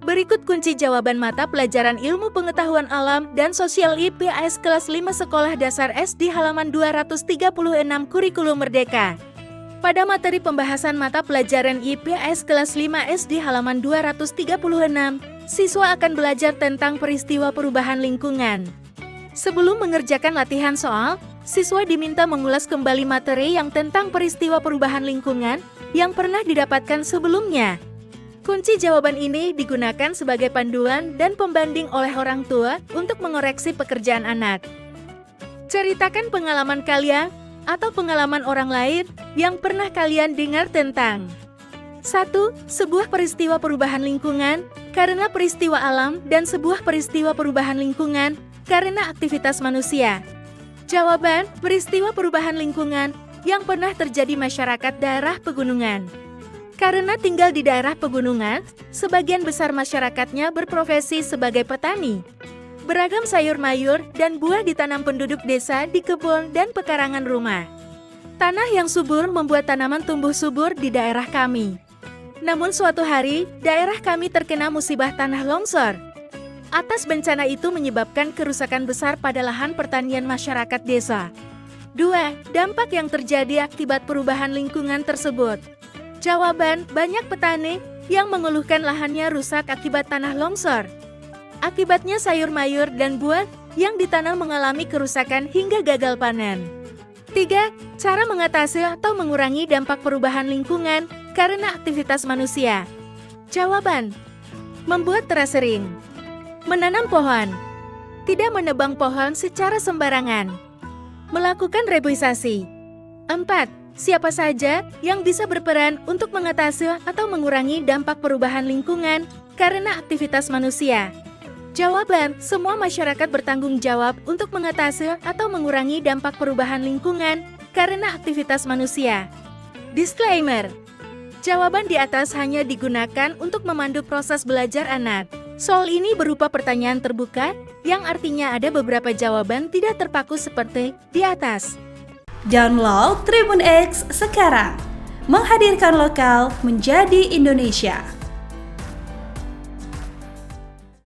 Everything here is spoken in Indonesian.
Berikut kunci jawaban mata pelajaran Ilmu Pengetahuan Alam dan Sosial IPS kelas 5 Sekolah Dasar SD halaman 236 Kurikulum Merdeka. Pada materi pembahasan mata pelajaran IPS kelas 5 SD halaman 236, siswa akan belajar tentang peristiwa perubahan lingkungan. Sebelum mengerjakan latihan soal, siswa diminta mengulas kembali materi yang tentang peristiwa perubahan lingkungan yang pernah didapatkan sebelumnya. Kunci jawaban ini digunakan sebagai panduan dan pembanding oleh orang tua untuk mengoreksi pekerjaan anak. Ceritakan pengalaman kalian atau pengalaman orang lain yang pernah kalian dengar tentang 1. Sebuah peristiwa perubahan lingkungan karena peristiwa alam dan sebuah peristiwa perubahan lingkungan karena aktivitas manusia. Jawaban, peristiwa perubahan lingkungan yang pernah terjadi masyarakat daerah pegunungan. Karena tinggal di daerah pegunungan, sebagian besar masyarakatnya berprofesi sebagai petani. Beragam sayur mayur dan buah ditanam penduduk desa di kebun dan pekarangan rumah. Tanah yang subur membuat tanaman tumbuh subur di daerah kami. Namun suatu hari, daerah kami terkena musibah tanah longsor. Atas bencana itu menyebabkan kerusakan besar pada lahan pertanian masyarakat desa. 2. Dampak yang terjadi akibat perubahan lingkungan tersebut. Jawaban, banyak petani yang mengeluhkan lahannya rusak akibat tanah longsor. Akibatnya sayur mayur dan buah yang ditanam mengalami kerusakan hingga gagal panen. 3. Cara mengatasi atau mengurangi dampak perubahan lingkungan karena aktivitas manusia. Jawaban, membuat terasering, menanam pohon, tidak menebang pohon secara sembarangan, melakukan reboisasi. 4. Siapa saja yang bisa berperan untuk mengatasi atau mengurangi dampak perubahan lingkungan karena aktivitas manusia. Jawaban, semua masyarakat bertanggung jawab untuk mengatasi atau mengurangi dampak perubahan lingkungan karena aktivitas manusia. Disclaimer, jawaban di atas hanya digunakan untuk memandu proses belajar anak. Soal ini berupa pertanyaan terbuka, yang artinya ada beberapa jawaban tidak terpaku seperti di atas. Download Tribun X sekarang, menghadirkan lokal menjadi Indonesia.